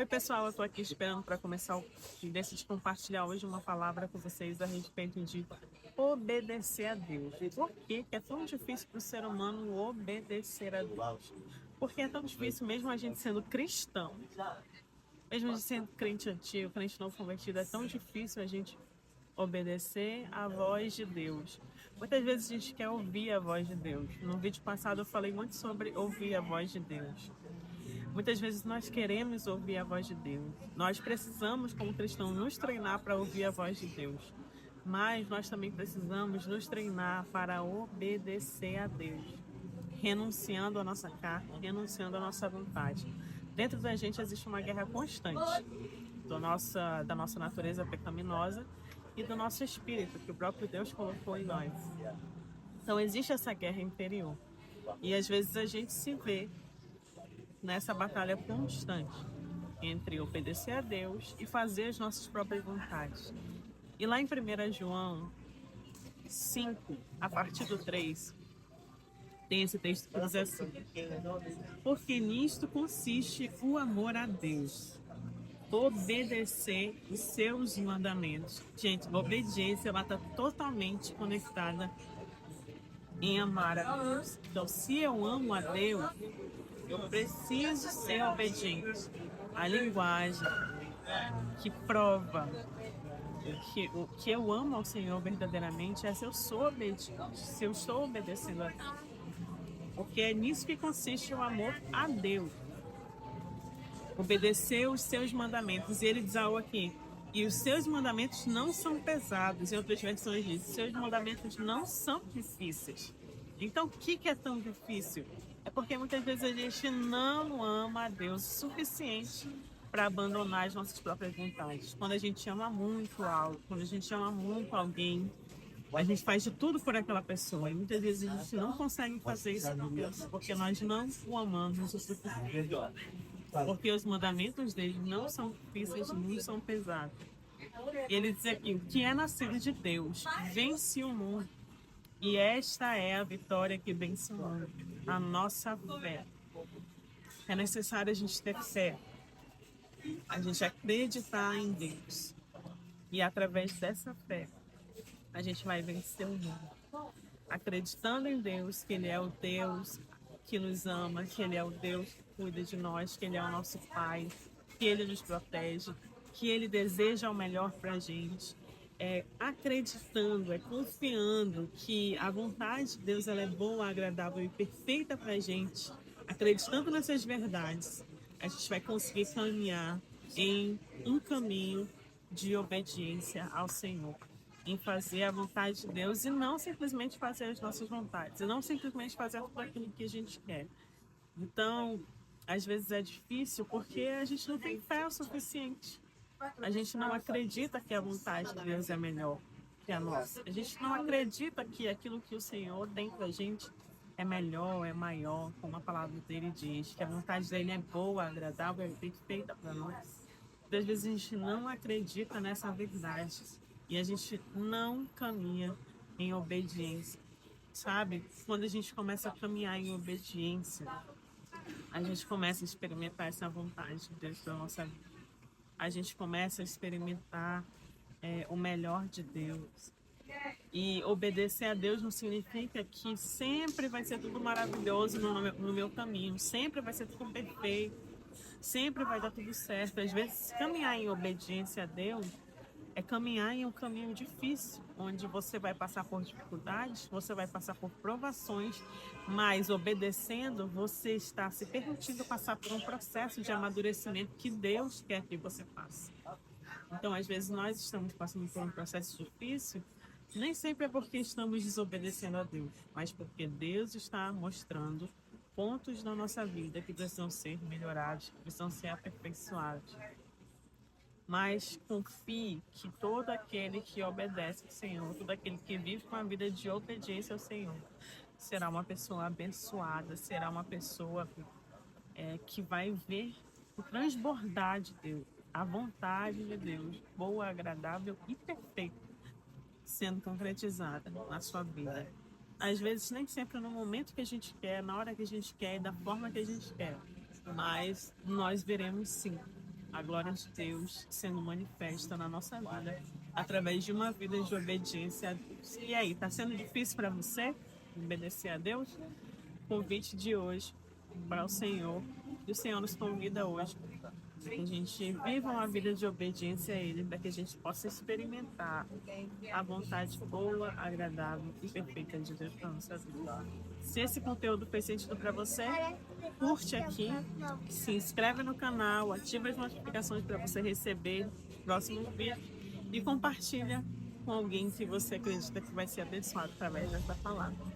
Oi, pessoal, eu tô aqui esperando para começar e decidi compartilhar hoje uma palavra com vocês a respeito de obedecer a Deus. Por que que é tão difícil para o ser humano obedecer a Deus? Porque é tão difícil, mesmo a gente sendo cristão, mesmo a gente sendo crente antigo, crente não convertido, é tão difícil a gente obedecer à voz de Deus. Muitas vezes a gente quer ouvir a voz de Deus. No vídeo passado eu falei muito sobre ouvir a voz de Deus. Muitas vezes nós queremos ouvir a voz de Deus. Nós precisamos, como cristãos, nos treinar para ouvir a voz de Deus. Mas nós também precisamos nos treinar para obedecer a Deus, renunciando à nossa carne, renunciando à nossa vontade. Dentro da gente existe uma guerra constante da nossa natureza pecaminosa e do nosso espírito, que o próprio Deus colocou em nós. Então existe essa guerra interior. E às vezes a gente se vê nessa batalha constante entre obedecer a Deus e fazer as nossas próprias vontades. E lá em 1 João 5, a partir do 3, tem esse texto que diz assim: porque nisto consiste o amor a Deus, obedecer os seus mandamentos. Gente, a obediência ela está totalmente conectada em amar a Deus. Então, se eu amo a Deus, eu preciso ser obediente. A linguagem que prova que eu amo ao Senhor verdadeiramente é se eu sou obediente, se eu estou obedecendo a Deus. Porque é nisso que consiste o amor a Deus. Obedecer os seus mandamentos. E ele diz algo aqui: e os seus mandamentos não são pesados. Em outras versões diz: seus mandamentos não são difíceis. Então, o que é tão difícil? É porque muitas vezes a gente não ama a Deus o suficiente para abandonar as nossas próprias vontades. Quando a gente ama muito algo, quando a gente ama muito alguém, a gente faz de tudo por aquela pessoa. E muitas vezes a gente não consegue fazer isso com Deus, porque nós não o amamos o suficiente. Porque os mandamentos dele não são difíceis, não são pesados. E ele diz aqui: o que é nascido de Deus vence o mundo. E esta é a vitória que vence o mundo, a nossa fé. É necessário a gente ter fé, a gente acreditar em Deus. E através dessa fé, a gente vai vencer o mundo. Acreditando em Deus, que Ele é o Deus que nos ama, que Ele é o Deus que cuida de nós, que Ele é o nosso Pai, que Ele nos protege, que Ele deseja o melhor para a gente. Acreditando, confiando que a vontade de Deus ela é boa, agradável e perfeita para a gente. Acreditando nessas verdades, a gente vai conseguir caminhar em um caminho de obediência ao Senhor, em fazer a vontade de Deus e não simplesmente fazer as nossas vontades, e não simplesmente fazer tudo aquilo que a gente quer. Então, às vezes é difícil porque a gente não tem fé o suficiente. A gente não acredita que a vontade de Deus é melhor que a nossa. A gente não acredita que aquilo que o Senhor tem pra gente é melhor, é maior, como a palavra dele diz, que a vontade dele é boa, agradável e perfeita para nós. Às vezes a gente não acredita nessa verdade e a gente não caminha em obediência. Sabe? Quando a gente começa a caminhar em obediência, a gente começa a experimentar essa vontade de Deus para nossa vida. A gente começa a experimentar o melhor de Deus. E obedecer a Deus não significa que sempre vai ser tudo maravilhoso no meu caminho, sempre vai ser tudo perfeito, sempre vai dar tudo certo. Às vezes, caminhar em obediência a Deus é caminhar em um caminho difícil, onde você vai passar por dificuldades, você vai passar por provações, mas obedecendo, você está se permitindo passar por um processo de amadurecimento que Deus quer que você passe. Então, às vezes, nós estamos passando por um processo difícil, nem sempre é porque estamos desobedecendo a Deus, mas porque Deus está mostrando pontos na nossa vida que precisam ser melhorados, que precisam ser aperfeiçoados. Mas confie que todo aquele que obedece ao Senhor, todo aquele que vive com a vida de obediência ao Senhor, será uma pessoa abençoada, será uma pessoa que vai ver o transbordar de Deus, a vontade de Deus, boa, agradável e perfeita, sendo concretizada na sua vida. Às vezes, nem sempre no momento que a gente quer, na hora que a gente quer e da forma que a gente quer, mas nós veremos sim a glória de Deus sendo manifesta na nossa vida através de uma vida de obediência a Deus. E aí, está sendo difícil para você obedecer a Deus? O convite de hoje para o Senhor, e o Senhor nos convida hoje para que a gente viva uma vida de obediência a Ele, para que a gente possa experimentar a vontade boa, agradável e perfeita de Deus para nossa vida. Se esse conteúdo fez sentido para você, curte aqui, se inscreve no canal, ativa as notificações para você receber os próximos vídeos e compartilha com alguém que você acredita que vai ser abençoado através dessa palavra.